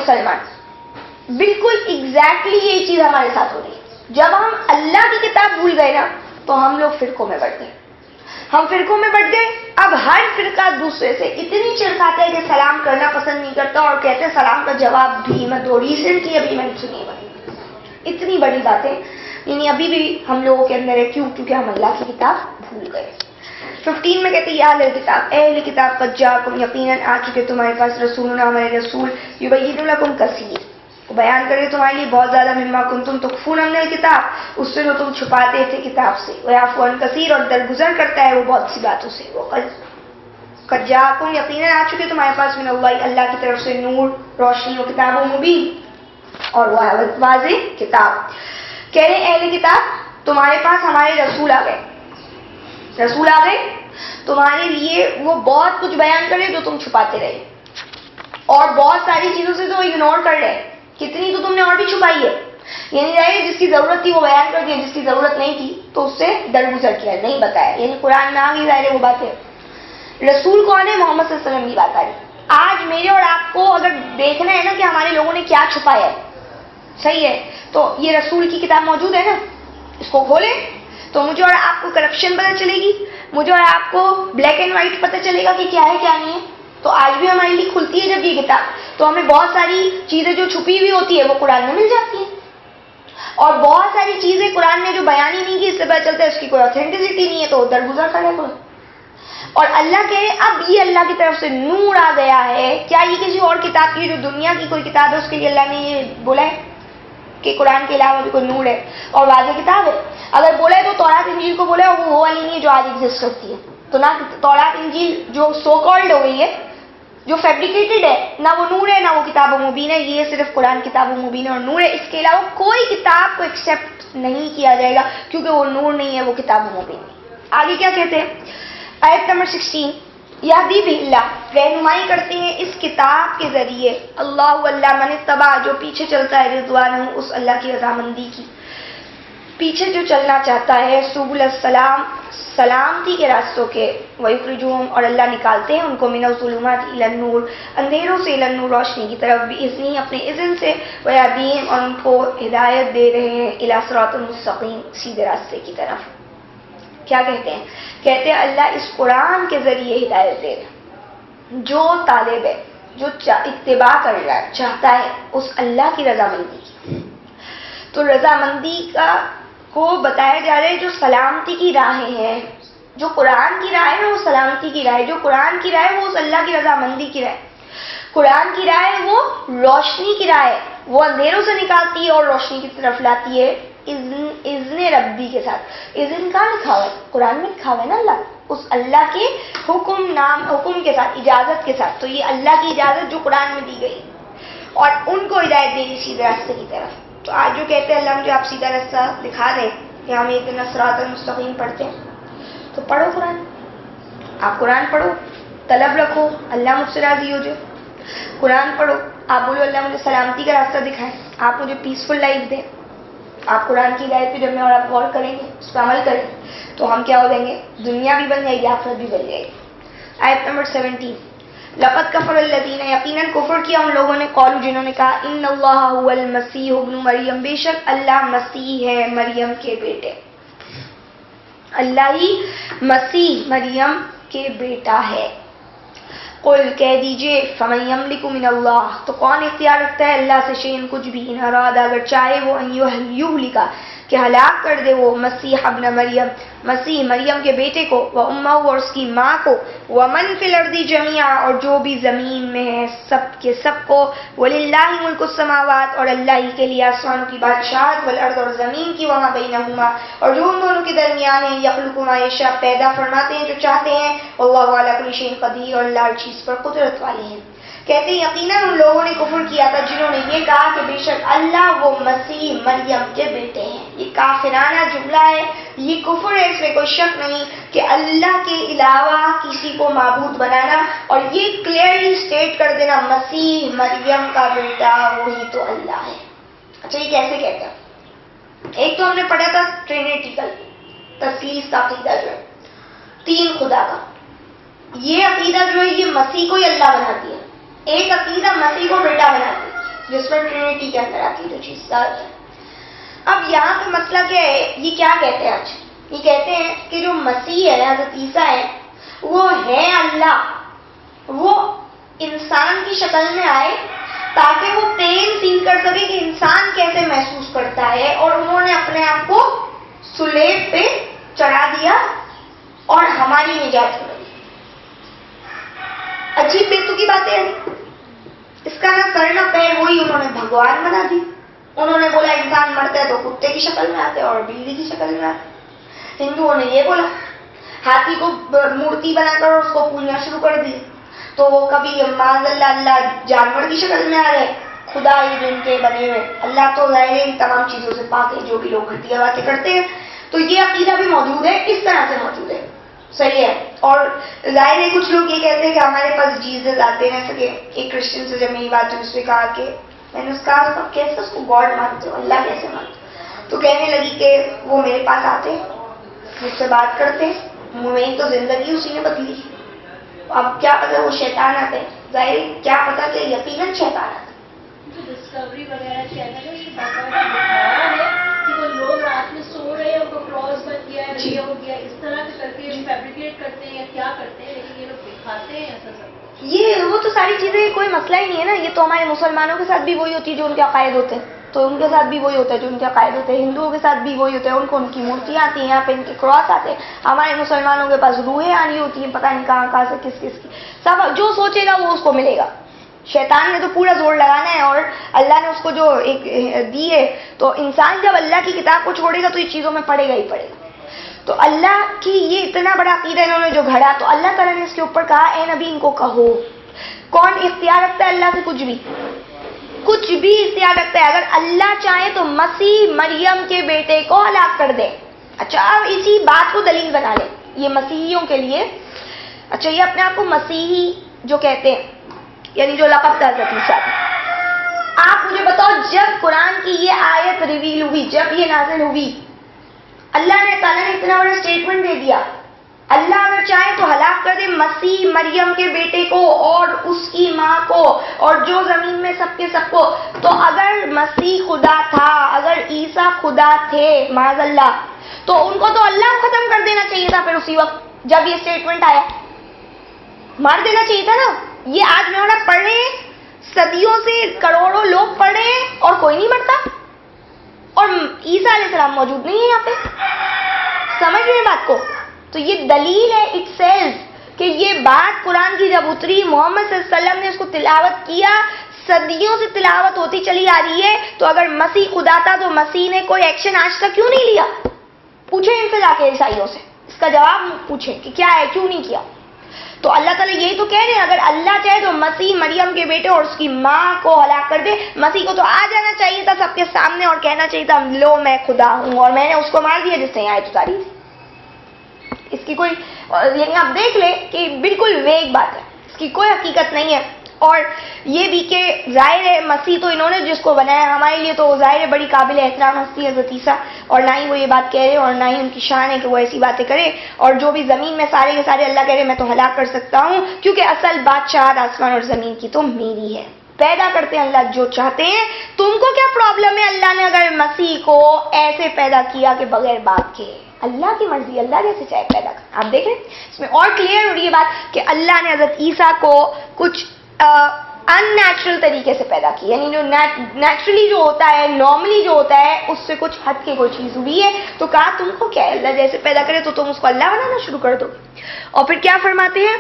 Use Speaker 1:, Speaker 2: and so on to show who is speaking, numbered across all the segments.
Speaker 1: مسلمان بالکل ایگزیکٹلی یہ چیز ہمارے ساتھ ہو رہی ہے. جب ہم اللہ کی کتاب بھول گئے نا تو ہم لوگ فرقوں میں بٹ گئے. ہم فرقوں میں بٹ گئے. اب ہر فرقہ دوسرے سے اتنی چڑکاتا ہے کہ سلام کرنا پسند نہیں کرتا اور کہتے ہیں سلام کا جواب بھی میں دو ریسنٹلی ابھی میں نے سنی ہے. اتنی بڑی باتیں یعنی ابھی بھی ہم لوگوں کے اندر ہے. کیوں؟ کیونکہ ہم اللہ کی کتاب بھول گئے. 15 میں کہتے ہیں یا اہل کتاب، اے اہل کتاب قد جاءکم یقیناً آ چکے تمہارے پاس رسولنا ہمارے رسول یبین لکم کثیر بیان کرے تمہارے لیے بہت زیادہ مما کنتم تخفون من الکتاب اس سے جو تم چھپاتے تھے کتاب سے، ویعفو عن کثیر اور درگزر کرتا ہے وہ بہت سی باتوں سے. وہ قد جاءکم یقیناً آ چکے تمہارے پاس من اللہ اللہ کی طرف سے نور روشنی و کتاب و مبین اور وہ واضح کتاب. کہہ رہے اہل کتاب تمہارے پاس ہمارے رسول آ گئے. رسول آ گئے تمہارے لیے وہ بہت کچھ بیان کرے جو تم چھپاتے رہے اور بہت ساری چیزوں سے تو اگنور کر رہے. کتنی تو تم نے اور بھی چھپائی ہے. یعنی رہے جس کی ضرورت تھی وہ بیان کر دیا، جس کی ضرورت نہیں تھی تو اس سے درگزر کیا، نہیں بتایا. یعنی قرآن میں آ گئی ظاہر وہ باتیں. رسول کون ہے؟ محمد صلی اللہ علیہ وسلم کی بات آ رہی. آج میرے اور آپ کو اگر دیکھنا ہے نا کہ ہمارے لوگوں نے کیا چھپایا ہے، صحیح ہے، تو یہ رسول کی کتاب موجود ہے نا، اس کو کھولیں تو مجھے اور آپ کو کرپشن پتہ چلے گی، مجھے اور آپ کو بلیک اینڈ وائٹ پتہ چلے گا کہ کیا ہے کیا نہیں ہے. تو آج بھی ہمارے لیے کھلتی ہے جب یہ کتاب تو ہمیں بہت ساری چیزیں جو چھپی ہوئی ہوتی ہے وہ قرآن میں مل جاتی ہیں اور بہت ساری چیزیں قرآن نے جو بیان ہی نہیں کی اس سے پتہ چلتا ہے اس کی کوئی اوتھینٹسٹی نہیں ہے تو درگزر کرے کوئی. اور اللہ کہہ رہے اب یہ اللہ کی طرف سے نور آ گیا ہے. کیا یہ کسی اور کتاب کی جو دنیا کی کوئی کتاب ہے اس کے لیے اللہ نے یہ بولا ہے کہ قرآن کے علاوہ بھی کوئی نور ہے اور واضح کتاب ہے؟ اگر بولا ہے تو تورات انجیل کو بولا ہے وہ والی نہیں ہے جو آج ایگزسٹ کرتی ہے. تو نہ تورات انجیل جو سو کالڈ ہو گئی ہے جو فیبریکیٹڈ ہے نہ وہ نور ہے نہ وہ کتاب و مبین ہے. یہ صرف قرآن کتاب و مبین اور نور ہے. اس کے علاوہ کوئی کتاب کو ایکسیپٹ نہیں کیا جائے گا کیونکہ وہ نور نہیں ہے، وہ کتاب و مبین ہے. آگے کیا کہتے ہیں آیت نمبر 16 یہدی باللہ رہنمائی کرتے ہیں اس کتاب کے ذریعے اللہ اللہ من اتبع جو پیچھے چلتا ہے رضوانہ اس اللہ کی رضامندی کی پیچھے جو چلنا چاہتا ہے سبل السلام سلامتی کے راستوں کے ویخرجوہم اور اللہ نکالتے ہیں ان کو من الظلمات الی النور اندھیروں سے الی النور روشنی کی طرف باذنہ اپنے اذن سے ویہدیہم اور ان کو ہدایت دے رہے ہیں الی صراط مستقیم سیدھے راستے کی طرف. کیا کہتے ہیں؟ کہتے ہیں اللہ اس قرآن کے ذریعے ہدایت دے رہے ہیں. جو طالب ہے جو اتباع کر رہا ہے چاہتا ہے اس اللہ کی رضامندی کی تو رضامندی کا کو بتایا جا رہا ہے جو سلامتی کی راہیں ہیں. جو قرآن کی راہ ہے نا وہ سلامتی کی راہ ہے. جو قرآن کی راہ ہے وہ اس اللہ کی رضامندی کی راہ ہے. قرآن کی راہ ہے وہ روشنی کی راہ ہے، وہ اندھیروں سے نکالتی ہے اور روشنی کی طرف لاتی ہے اذن ربی کے ساتھ. اذن کہاں لکھا ہوا ہے؟ قرآن میں لکھا ہوا ہے نا اللہ اس اللہ کے حکم کے ساتھ اجازت کے ساتھ. تو یہ اللہ کی اجازت جو قرآن میں دی گئی اور ان کو ہدایت دے گی سیدھے راستے کی طرف. تو آج جو کہتے ہیں اللہ مجھے آپ سیدھا راستہ دکھا دیں کہ ہم ایک دن صراط المستقیم پڑھتے ہیں تو پڑھو قرآن. آپ قرآن پڑھو، طلب رکھو اللہ مجھ سے راضی ہو جائے. قرآن پڑھو، آپ بولو اللہ مجھے سلامتی کا راستہ دکھائیں، آپ مجھے پیسفل لائف دیں. آپ قرآن کی ہدایت پہ جب میں اور آپ غور کریں گے اس پہ عمل کریں تو ہم کیا ہو جائیں گے؟ دنیا بھی بن جائے گی آخرت بھی بن جائے گی. آیت نمبر 17 لقد کفر الذین یقیناً کفر کیا ان لوگوں نے قالوا جنہوں نے کہا ان اللہ هو المسیح ابن مریم بے شک اللہ مسیح ہے مریم کے بیٹے. اللہ ہی مسیح مریم کے بیٹا ہے. قل کہہ دیجئے فمن یملک من اللہ تو کون اختیار رکھتا ہے اللہ سے شیئن کچھ بھی ان اراد اگر چاہے وہ ان یہلک کہ ہلاک کر دے وہ مسیح ابن مریم مسیح مریم کے بیٹے کو و امہ اور اس کی ماں کو ومن فی الارض جميعا اور جو بھی زمین میں ہے سب کے سب کو وللہ ملک السماوات اور اللہ ہی کے لیے آسمانوں کی بادشاہت والارض اور زمین کی وما بینہما اور جو ان دونوں کے درمیان ہے یخلق ما یشاء پیدا فرماتے ہیں جو چاہتے ہیں واللہ علی کل شیء قدیر اور اللہ ہر چیز پر قدرت والے ہیں. کہتے ہیں یقیناً ان لوگوں نے کفر کیا تھا جنہوں نے یہ کہا کہ بے شک اللہ وہ مسیح مریم کے بیٹے ہیں. یہ کافرانہ جملہ ہے، یہ کفر ہے، اس میں کوئی شک نہیں کہ اللہ کے علاوہ کسی کو معبود بنانا اور یہ کلیئرلی اسٹیٹ کر دینا مسیح مریم کا بیٹا وہی تو اللہ ہے. اچھا یہ کیسے کہتا ہے؟ ایک تو ہم نے پڑھا تھا ٹرینیٹیکل تثلیث کا عقیدہ جو ہے 3 خدا کا. یہ عقیدہ جو ہے یہ مسیح کو ہی اللہ بناتی ہے. ایک عقیدہ مسیح کو بیٹا بناتی ہے جس پر ٹرینٹی کے اندر آتی ہے جو چیز ثابت ہے. اب یہاں پہ مسئلہ کیا ہے؟ یہ کیا کہتے ہیں آج؟ یہ کہتے ہیں کہ جو مسیح ہے، حضرت عیسیٰ ہے، وہ ہے اللہ، وہ انسان کی شکل میں آئے تاکہ وہ پین فیل کر سکے کہ انسان کیسے محسوس کرتا ہے، اور انہوں نے اپنے آپ کو صلیب پہ چڑھا دیا اور ہماری نجات کر دی. عجیب بے تکی باتیں ہیں. اس کا نہ سر نہ پیر، وہی انہوں نے بھگوان بنا دی. انہوں نے بولا انسان مرتا ہے تو کتے کی شکل میں آتے اور بلی کی شکل میں آتے. ہندوؤں نے یہ بولا، ہاتھی کو مورتی بنا کر اس کو پوجنا شروع کر دی. تو وہ کبھی معاذ اللہ اللہ جانور کی شکل میں آ رہے، خدا ہی جن کے بنے ہوئے. اللہ تو ظاہر ان تمام چیزوں سے پاک ہے، جو بھی لوگ گھٹیا باتیں کرتے ہیں. تو یہ عقیدہ بھی موجود ہے، اس طرح سے موجود ہے. صحیح ہے. اور ظاہر ہے کچھ لوگ یہ کہتے ہیں کہ ہمارے پاس جیزس آتے ہیں. ایسا کہ ایک کرسچن سے جب میری بات ہوئی، اس نے کہا کہ میں نے اس کا کیسے اس کو گاڈ مانتے ہو، اللہ کیسے مانتے ہو؟ تو کہنے لگی کہ وہ میرے پاس آتے، مجھ سے بات کرتے، میری تو زندگی اسی نے بدلی. اب کیا پتا وہ شیطان آتے، ظاہر کیا پتا کہ یقیناً شیطان آتے.
Speaker 2: ڈسکوری وغیرہ چینل ہے کہ وہ لوگ رات میں سو رہے ہیں، ان کو کراس بن گیا ہے، یہ ہو گیا، اس طرح کر کے فیبریکیٹ کرتے ہیں یا کیا کرتے ہیں، لیکن یہ لوگ دکھاتے ہیں ایسا سب.
Speaker 1: یہ وہ تو ساری چیزیں کوئی مسئلہ ہی نہیں ہے نا. یہ تو ہمارے مسلمانوں کے ساتھ بھی وہی ہوتی ہے جو ان کے عقائد ہوتے ہیں، تو ان کے ساتھ بھی وہی ہوتا ہے جو ان کے عقائد ہوتے ہیں. ہندوؤں کے ساتھ بھی وہی ہوتا ہے، ان کو ان کی مورتیاں آتی ہیں، یہاں پہ ان کے کراس آتے ہیں. ہمارے مسلمانوں کے پاس روحیں آنی ہوتی ہیں، پتہ نہیں کہاں کہاں سے کس کس کی. سب جو سوچے گا وہ اس کو ملے گا. شیطان نے تو پورا زور لگانا ہے، اور اللہ نے اس کو جو ایک دی ہے. تو انسان جب اللہ کی کتاب کو چھوڑے گا تو یہ چیزوں میں پڑے گا ہی پڑے گا. تو اللہ کی یہ اتنا بڑا عقیدہ انہوں نے جو گھڑا، تو اللہ تعالیٰ نے اس کے اوپر کہا اے نبی ان کو کہو. کون اختیار رکھتا ہے اللہ سے؟ کچھ بھی اختیار رکھتا ہے. اگر اللہ چاہے تو مسیح مریم کے بیٹے کو ہلاک کر دے. اچھا اب اسی بات کو دلیل بنا لیں یہ مسیحیوں کے لیے. اچھا یہ اپنے آپ کو مسیحی جو کہتے ہیں، یعنی جو لقب تھا حضرت عیسیٰ کا، آپ مجھے بتاؤ جب قرآن کی یہ آیت ریویل ہوئی، جب یہ نازل ہوئی، اللہ نے تعالیٰ نے اتنا بڑا اسٹیٹمنٹ دے دیا، اللہ اگر چاہے تو ہلاک کر دے مسیح مریم کے بیٹے کو اور اس کی ماں کو اور جو زمین میں سب کے سب کو. تو اگر مسیح خدا تھا، اگر عیسیٰ خدا تھے معاذ اللہ، تو ان کو تو اللہ ختم کر دینا چاہیے تھا. پھر اسی وقت جب یہ اسٹیٹمنٹ آیا مار دینا چاہیے تھا نا. یہ آج میں پڑھ رہے ہیں، صدیوں سے کروڑوں لوگ پڑھ رہے ہیں اور کوئی نہیں مرتا، اور عیسیٰ علیہ السلام موجود نہیں ہے یہاں پہ. سمجھ رہے ہیں بات کو؟ تو یہ دلیل ہے اٹ سیلف کہ یہ بات قرآن کی جب اتری، محمد صلی اللہ علیہ وسلم نے اس کو تلاوت کیا، صدیوں سے تلاوت ہوتی چلی آ رہی ہے. تو اگر مسیح خدا تھا تو مسیح نے کوئی ایکشن آج تک کیوں نہیں لیا؟ پوچھیں ان سے جا کے عیسائیوں سے، اس کا جواب پوچھیں کہ کیا ہے، کیوں نہیں کیا. تو اللہ تعالیٰ یہی تو کہہ رہے ہیں اگر اللہ چاہے تو مسیح مریم کے بیٹے اور اس کی ماں کو ہلاک کر دے. مسیح کو تو آ جانا چاہیے تھا سب کے سامنے اور کہنا چاہیے تھا لو میں خدا ہوں اور میں نے اس کو مار دیا جس نے آیت اتاری تھی. اس کی کوئی، یعنی آپ دیکھ لیں کہ بالکل ویگ بات ہے، اس کی کوئی حقیقت نہیں ہے. اور یہ بھی کہ ظاہر ہے مسیح تو انہوں نے جس کو بنایا، ہمارے لیے تو ظاہر ہے بڑی قابل احترام ہستی ہے حضرت عیسیٰ، اور نہ ہی وہ یہ بات کہہ رہے اور نہ ہی ان کی شان ہے کہ وہ ایسی باتیں کرے. اور جو بھی زمین میں سارے کے سارے اللہ کہہ رہے میں تو ہلاک کر سکتا ہوں، کیونکہ اصل بادشاہت آسمان اور زمین کی تو میری ہے. پیدا کرتے ہیں اللہ جو چاہتے ہیں. تم کو کیا پرابلم ہے اللہ نے اگر مسیح کو ایسے پیدا کیا کہ بغیر باپ کے؟ اللہ کی مرضی، اللہ جیسے چاہے پیدا کر. آپ دیکھیں اس میں اور کلیئر ہو رہی ہے بات کہ اللہ نے حضرت عیسیٰ کو کچھ ان نیچرل طریقے سے پیدا کی، یعنی جو نیچرلی جو ہوتا ہے، نارملی جو ہوتا ہے، اس سے کچھ ہٹ کے کوئی چیز ہوئی ہے. تو کہا تم کو کیا ہے، اللہ جیسے پیدا کرے تو تم اس کو اللہ بنانا شروع کر دو. اور پھر کیا فرماتے ہیں؟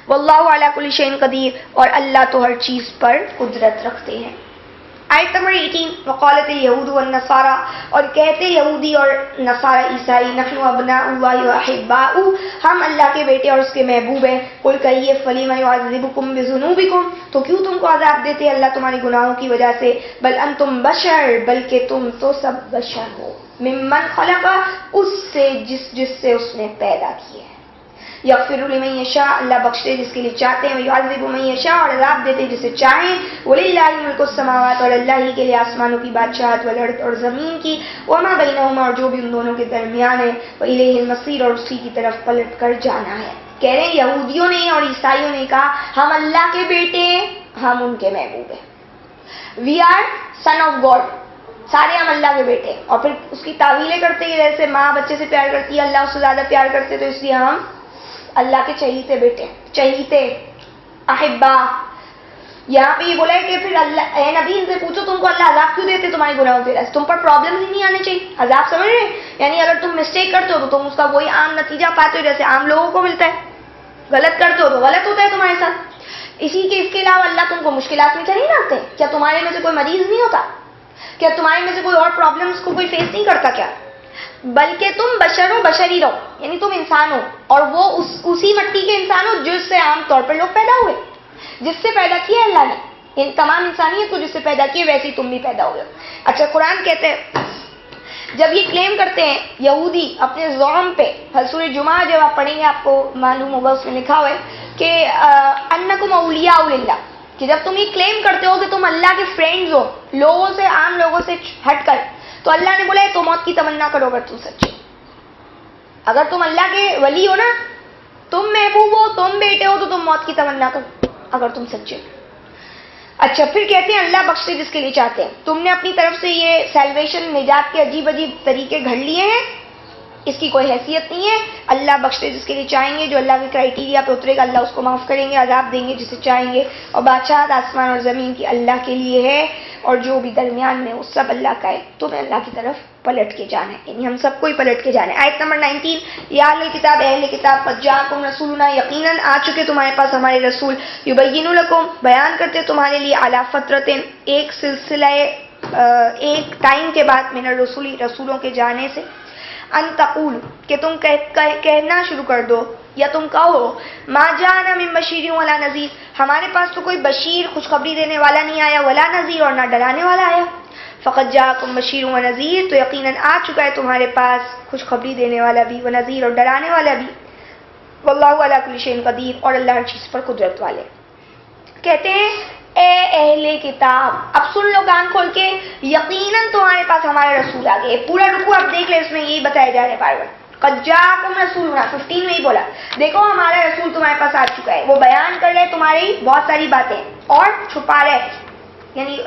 Speaker 1: واللہ علی کل شیء قدیر، اور اللہ تو ہر چیز پر قدرت رکھتے ہیں. آیت نمبر 18 وقالت الیہود والنصارى، اور کہتے یہودی اور نصارى عیسائی نحن ابناء اللہ واحباؤہ، ہم اللہ کے بیٹے اور اس کے محبوب ہیں. قل کہیے فلم یعذبکم بذنوبکم، تو کیوں تم کو عذاب دیتے اللہ تمہاری گناہوں کی وجہ سے. بل انتم بشر، بلکہ تم تو سب بشر ہو. ممن خلق، اس سے جس سے اس نے پیدا کیا ہے. یغفر لمن یشاء، اللہ بخشتے جس کے لیے چاہتے ہیں. ویعذب من یشاء، اور عذاب دیتے جسے چاہیں. وللہ ملک السماوات، اور اللہ ہی کے لیے آسمانوں کی بادشاہت، والارض اور زمین کی. وما بینہما، اور جو بھی ان دونوں کے درمیان ہے. والیہ المصیر، اور اسی کی طرف پلٹ کر جانا ہے. کہہ رہے ہیں یہودیوں نے اور عیسائیوں نے کہا ہم اللہ کے بیٹے ہیں، ہم ان کے محبوب ہیں. We are son of God, سارے ہم اللہ کے بیٹے، اور پھر اس کی تعویلیں کرتے ہیں جیسے ماں بچے سے پیار کرتی ہے، اللہ اس سے زیادہ پیار کرتے، تو اس لیے ہم اللہ کے چہیتے بیٹے، چہیتے احبا۔ یہاں پہ یہ بولا ہے کہ پھر اللہ، اے نبی ان سے پوچھو تم کو اللہ عذاب کیوں دیتے تمہارے گناہوں کی وجہ سے، تم پر پرابلم ہی نہیں آنے چاہیے، عذاب سمجھ رہے ہیں؟ یعنی اگر تم مسٹیک کرتے ہو تو تم اس کا وہی عام نتیجہ پاتے ہو جیسے عام لوگوں کو ملتا ہے، غلط کرتے ہو تو غلط ہوتا ہے تمہارے ساتھ۔ اس کے علاوہ اللہ تم کو مشکلات میں کیا نہیں لاتے؟ کیا تمہارے میں سے کوئی مریض نہیں ہوتا؟ کیا تمہارے میں سے کوئی اور پرابلمس کو کوئی فیس نہیں کرتا کیا؟ بلکہ تم بشر و بشری رہو، یعنی تم انسان ہو، اور وہ اسی مٹی کے انسان ہو جس سے عام طور پر لوگ پیدا ہوئے، جس سے پیدا کیا اللہ نے، یعنی تمام انسانیت کو جس سے پیدا کیے ویسے ہی تم بھی پیدا ہوئے۔ اچھا، قرآن کہتے ہیں جب یہ کلیم کرتے ہیں یہودی اپنے زعم پہ، سورہ جمعہ جب آپ پڑھیں گے آپ کو معلوم ہوگا، اس میں لکھا ہوا ہے کہ انکم اولیاء للہ، کہ جب تم یہ کلیم کرتے ہو کہ تم اللہ کے فرینڈز ہو لوگوں سے، عام لوگوں سے ہٹ کر، تو اللہ نے بولا ہے تو موت کی تمنا کرو اگر تم سچے، اگر تم اللہ کے ولی ہو نا، تم محبوب ہو، تم بیٹے ہو، تو تم موت کی تمنا کرو اگر تم سچے ہو۔ اچھا، پھر کہتے ہیں اللہ بخشتے جس کے لیے چاہتے ہیں، تم نے اپنی طرف سے یہ سیلویشن، نجات کے عجیب عجیب طریقے گھڑ لیے ہیں، اس کی کوئی حیثیت نہیں ہے، اللہ بخشتے جس کے لیے چاہیں گے، جو اللہ کے کرائٹیریا پہ اترے گا اللہ اس کو معاف کریں گے، عذاب دیں گے جسے چاہیں گے، اور بادشاہت آسمان اور زمین کی اللہ کے لیے ہے، اور جو بھی درمیان میں وہ سب اللہ کا ہے، تمہیں اللہ کی طرف پلٹ کے جانا ہے، یعنی ہم سب کو ہی پلٹ کے جانا ہے۔ آیت نمبر 19، یا اہل کتاب، اہل کتاب، قد جاءکم رسولنا، یقیناً آ چکے تمہارے پاس ہمارے رسول، یبین لکم، بیان کرتے تمہارے لیے، علی فترۃ، ایک سلسلہ، ایک ٹائم کے بعد، من الرسول، رسولوں کے جانے سے، ان تقول، کہ تم کہنا شروع کر دو، یا تم کہو، ما جاءنا من بشیر ولا نذیر، ہمارے پاس تو کوئی بشیر خوشخبری دینے والا نہیں آیا، ولا نذیر، اور نہ ڈرانے والا آیا۔ فقد جاءکم بشیر و نذیر، تو یقیناً آ چکا ہے تمہارے پاس خوشخبری دینے والا بھی، و نذیر، اور ڈرانے والا بھی، واللہ علی کل شیء قدیر، اور اللہ ہر چیز پر قدرت والے۔ کہتے ہیں اے اہل کتاب، اب سن لو کان کھول کے، یقیناً تمہارے پاس ہمارا رسول آ گئے، پورا رکوع آپ دیکھ لیں، اس میں یہی بتایا جا رہا ہے بار بار، قد جاءکم رسولنا، 15 میں ہی بولا، دیکھو ہمارا رسول تمہارے پاس آ چکا ہے، وہ بیان کر رہے تمہاری بہت ساری باتیں، اور چھپا رہے، یعنی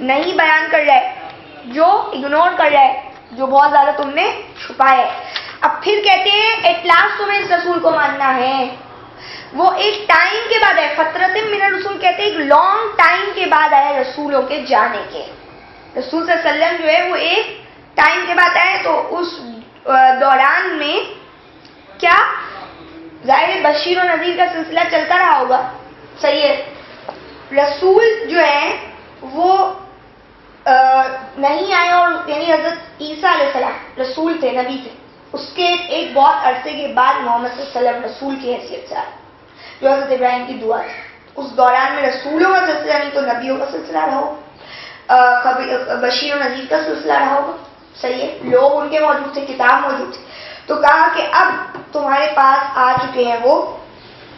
Speaker 1: نہیں بیان کر رہے، جو اگنور کر رہے، جو بہت زیادہ تم نے چھپایا ہے۔ اب پھر کہتے ہیں ایٹ لاسٹ تمہیں اس رسول کو ماننا ہے، وہ ایک ٹائم کے بعد آئے، فترت من الرسول کہتے ہیں ایک لانگ ٹائم کے بعد آئے رسولوں کے جانے کے، رسول صلی اللہ علیہ وسلم جو ہے وہ ایک ٹائم کے بعد آئے، تو اس دوران میں کیا ظاہر بشیر و نذیر کا سلسلہ چلتا رہا ہوگا، صحیح ہے، رسول جو ہیں وہ نہیں آئے، اور یعنی حضرت عیسیٰ علیہ السلام رسول تھے، نبی تھے، اس کے ایک بہت عرصے کے بعد محمد صلی اللہ علیہ وسلم رسول کی حیثیت سے آئے، جو حضرت ابراہیم کی دعا تھی، اس دوران میں رسولوں کا سلسلہ نہیں تو نبیوں کا سلسلہ رہا ہوگا، بشیر و نذیر کا سلسلہ رہا ہوگا، صحیح ہے، لوگ ان کے موجود تھے، کتاب موجود تھی، تو کہا کہ اب تمہارے پاس آ چکے ہیں وہ،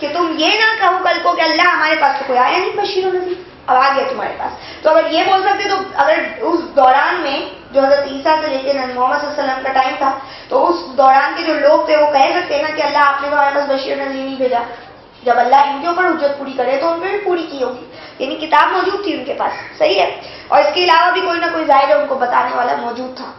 Speaker 1: کہ تم یہ نہ کہو کل کو کہ اللہ ہمارے پاس تو کوئی آیا نہیں بشیر و نذیر، اب آ گیا تمہارے پاس، تو اگر یہ بول سکتے تو اگر اس دوران میں جو حضرت عیسیٰ سے لے کے محمد صلی اللہ علیہ وسلم کا ٹائم تھا، تو اس دوران کے جو لوگ تھے وہ کہہ سکتے نا کہ اللہ آپ نے تو ہمارے پاس بشیر و نذیر نہیں بھیجا، جب اللہ ان کے اوپر حجت پوری کرے تو ان پہ بھی پوری کی ہوگی، یعنی کتاب موجود تھی ان کے پاس، صحیح ہے، اور اس کے علاوہ بھی کوئی نہ کوئی ظاہر ان کو بتانے والا موجود تھا،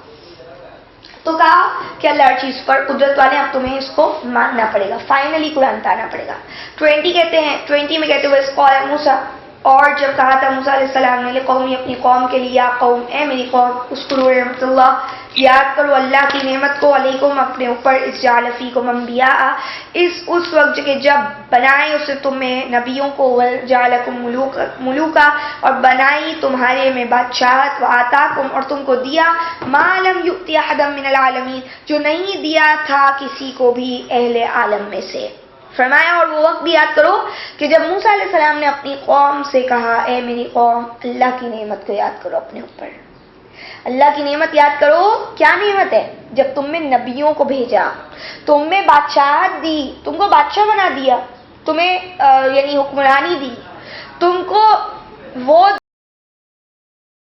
Speaker 1: تو کہا کہ اللہ ہر چیز پر قدرت والے، اب تمہیں اس کو ماننا پڑے گا، فائنلی قرآن اتارنا پڑے گا۔ 20 کہتے ہیں، 20 میں کہتے ہوئے اس قول موسیٰ، اور جب کہا تھا موسیٰ علیہ السلام نے قومی، اپنی قوم کے لیے، یا قوم، اے میری قوم، اذکروا نعمت اللہ، یاد کرو اللہ کی نعمت کو، علیکم، اپنے اوپر، اذ جعل فیکم انبیاء، اس وقت کہ جب بنائے اسے تمہیں نبیوں کو، وجعلکم ملوکا، اور بنائی تمہارے میں بادشاہت، وآتاکم، اور تم کو دیا، ما لم یؤت احدا من العالمین، جو نہیں دیا تھا کسی کو بھی اہل عالم میں سے۔ فرمایا اور وہ وقت بھی یاد کرو کہ جب موسیٰ علیہ السلام نے اپنی قوم سے کہا، اے میری قوم، اللہ کی نعمت کو یاد کرو اپنے اوپر، اللہ کی نعمت یاد کرو، کیا نعمت ہے؟ جب تم میں نبیوں کو بھیجا، تم میں بادشاہت دی، تم کو بادشاہ بنا دیا، تمہیں یعنی حکمرانی دی، تم کو وہ